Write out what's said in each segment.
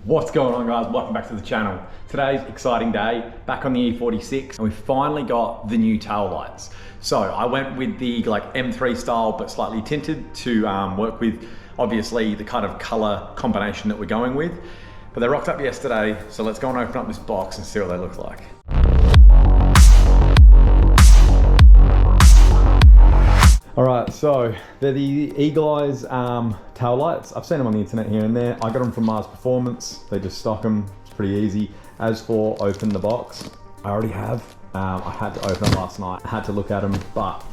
What's going on, guys? Welcome back to the channel. Today's exciting day, back on the E46, and we finally got the new tail lights. So I went with the M3 style, but slightly tinted to work with obviously the kind of color combination that we're going with. But they rocked up yesterday, so let's go and open up this box and see what they look like. All right, so they're the Eagle Eyes tail lights. I've seen them on the internet here and there. I got them from Mars Performance. They just stock them, it's pretty easy. As for open the box, I already have. I had to open it last night. I had to look at them, but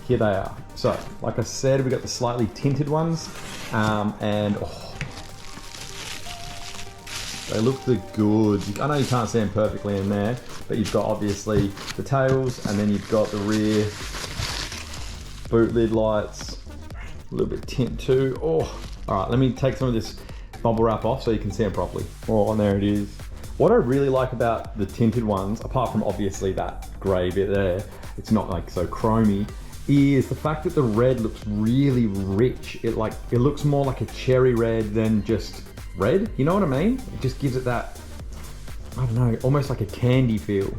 here they are. So, like I said, we got the slightly tinted ones, and they look good. I know you can't see them perfectly in there, but you've got obviously the tails, and then you've got the rear boot lid lights, a little bit tint too. All right, let me take some of this bubble wrap off so you can see them properly. And there it is. What I really like about the tinted ones, apart from obviously that gray bit there, it's not like so chromy, is the fact that the red looks really rich. It looks more like a cherry red than just red. You know what I mean? It just gives it that, I don't know, almost like a candy feel.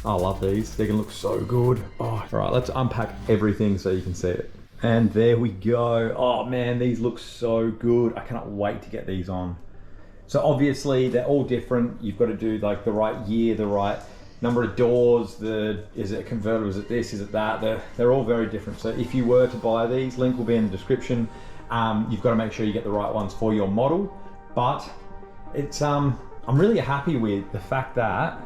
I love these. They can look so good. All right, let's unpack everything so you can see it. And there we go. Oh man, these look so good. I cannot wait to get these on. So obviously they're all different. You've got to do like the right year, the right number of doors, is it a convertible, is it this, is it that? They're all very different. So if you were to buy these, link will be in the description. You've got to make sure you get the right ones for your model. But it's I'm really happy with the fact that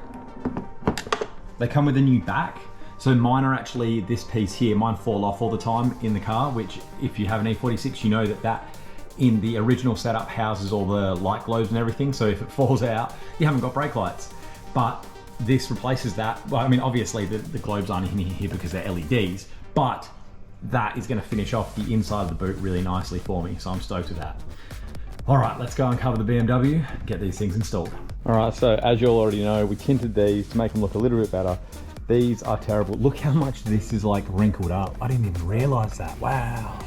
they come with a new back. So mine are actually this piece here. Mine fall off all the time in the car, which if you have an E46, you know that in the original setup houses all the light globes and everything. So if it falls out, you haven't got brake lights. But this replaces that. Well, I mean, obviously the globes aren't in here because they're LEDs, but that is gonna finish off the inside of the boot really nicely for me. So I'm stoked with that. All right, let's go and cover the BMW, get these things installed. All right, so as you all already know, we tinted these to make them look a little bit better. These are terrible. Look how much this is like wrinkled up. I didn't even realize that. Wow,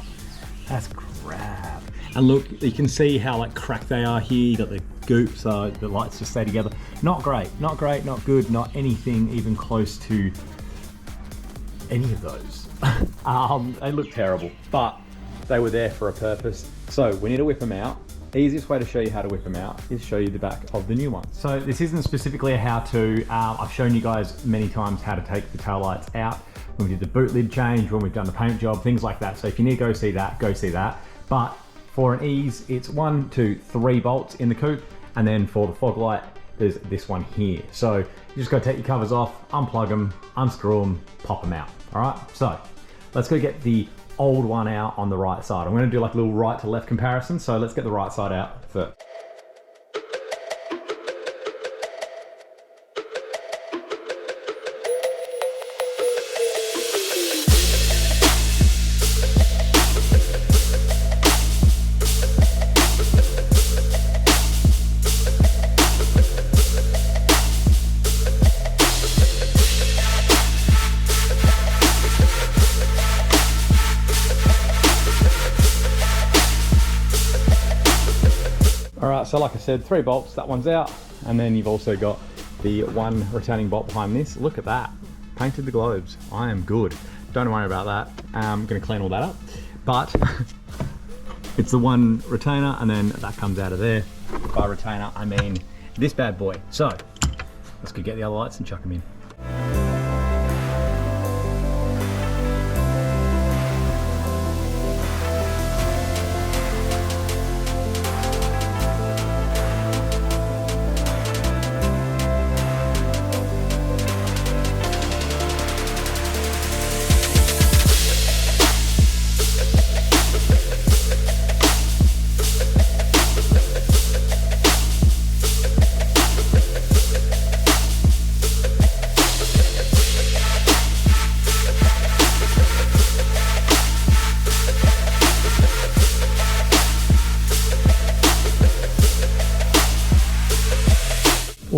that's crap. And look, you can see how like cracked they are here. You got the goop, so the lights just stay together. Not great, not good, not anything even close to any of those. They look terrible, but they were there for a purpose. So we need to whip them out. Easiest way to show you how to whip them out is show you the back of the new one. So this isn't specifically a how-to. I've shown you guys many times how to take the tail lights out when we did the boot lid change, when we've done the paint job, things like that. So if you need to go see that, go see that. But for an ease, it's 1, 2, 3 bolts in the coupe, and then for the fog light, there's this one here. So you just gotta take your covers off, unplug them, unscrew them, pop them out. All right, so let's go get the old one out on the right side. I'm going to do like a little right to left comparison, so let's get the right side out first. All right, so like I said, 3 bolts, that one's out. And then you've also got the one retaining bolt behind this. Look at that, painted the globes. I am good, don't worry about that. I'm gonna clean all that up. But it's the one retainer and then that comes out of there. By retainer, I mean this bad boy. So let's go get the other lights and chuck them in.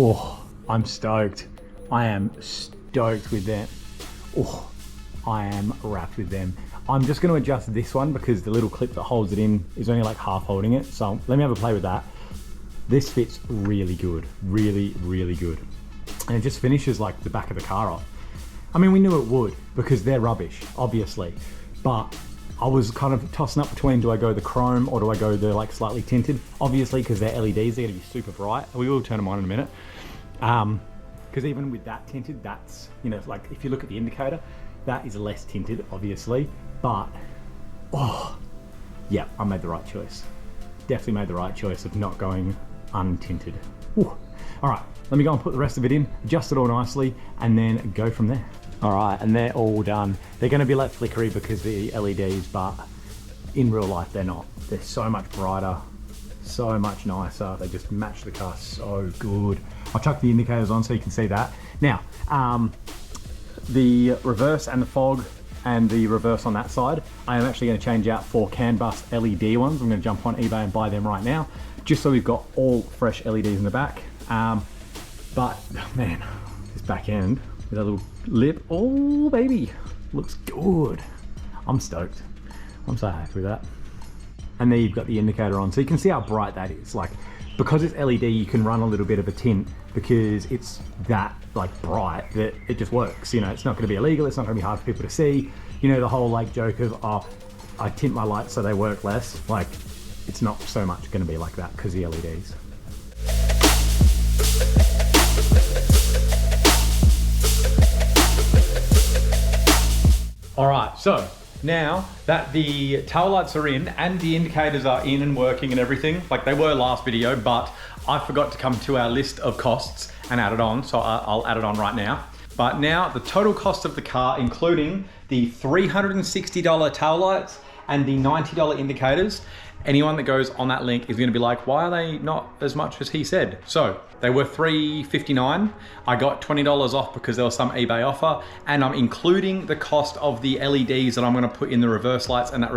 Oh, I'm stoked. I am stoked with them. Oh, I am wrapped with them. I'm just going to adjust this one because the little clip that holds it in is only like half holding it. So let me have a play with that. This fits really good, really, really good. And it just finishes like the back of the car off. I mean, we knew it would because they're rubbish, obviously, but I was kind of tossing up between, do I go the chrome or do I go the like slightly tinted? Obviously, because they're LEDs, they're gonna be super bright. We will turn them on in a minute. Because even with that tinted, that's, you know, like if you look at the indicator, that is less tinted, obviously, but, oh, yeah, I made the right choice. Definitely made the right choice of not going untinted. Ooh. All right, let me go and put the rest of it in, adjust it all nicely, and then go from there. All right, and they're all done. They're gonna be like flickery because the LEDs, but in real life, they're not. They're so much brighter, so much nicer. They just match the car so good. I'll chuck the indicators on so you can see that. Now, the reverse and the fog and the reverse on that side, I am actually gonna change out for CAN bus LED ones. I'm gonna jump on eBay and buy them right now, just so we've got all fresh LEDs in the back. But man, this back end with a little lip, oh baby, looks good. I'm stoked. I'm so happy with that. And there you've got the indicator on, so you can see how bright that is. Like, because it's LED, you can run a little bit of a tint because it's that like bright that it just works. You know, it's not going to be illegal. It's not going to be hard for people to see. You know, the whole like joke of, oh, I tint my lights so they work less. Like, it's not so much going to be like that because the LEDs. All right, so now that the tail lights are in and the indicators are in and working and everything, like they were last video, but I forgot to come to our list of costs and add it on, so I'll add it on right now. But now the total cost of the car, including the $360 tail lights and the $90 indicators, anyone that goes on that link is going to be like, why are they not as much as he said? So they were $359. I got $20 off because there was some eBay offer, and I'm including the cost of the LEDs that I'm going to put in the reverse lights and that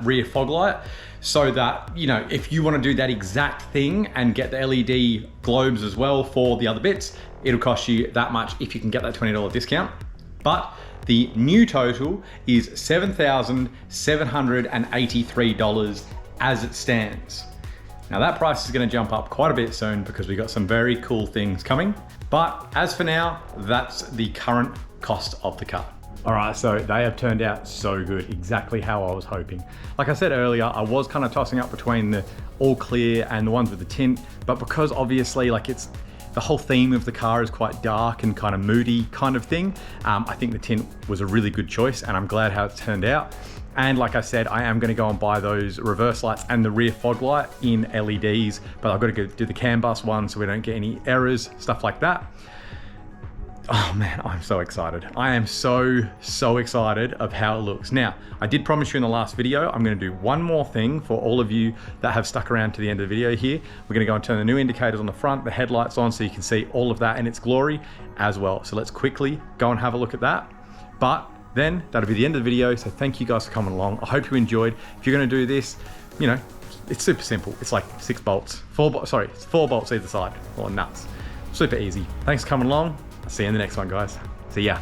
rear fog light, so that, you know, if you want to do that exact thing and get the LED globes as well for the other bits, it'll cost you that much if you can get that $20 discount. But the new total is $7,783 as it stands. Now that price is going to jump up quite a bit soon because we got some very cool things coming. But as for now, that's the current cost of the car. All right, so they have turned out so good, exactly how I was hoping. Like I said earlier, I was kind of tossing up between the all clear and the ones with the tint, but because obviously like it's, the whole theme of the car is quite dark and kind of moody kind of thing, I think the tint was a really good choice and I'm glad how it's turned out. And like I said, I am going to go and buy those reverse lights and the rear fog light in LEDs, but I've got to go do the CAN bus one so we don't get any errors, stuff like that. Oh man, I'm so excited. I am so excited of how it looks. Now, I did promise you in the last video, I'm going to do one more thing for all of you that have stuck around to the end of the video here. We're going to go and turn the new indicators on the front, the headlights on, so you can see all of that in its glory as well. So let's quickly go and have a look at that. But then that'll be the end of the video. So thank you guys for coming along. I hope you enjoyed. If you're going to do this, you know, it's super simple. It's like 6 bolts, 4 bolts either side, or nuts. Super easy. Thanks for coming along. I'll see you in the next one, guys. See ya.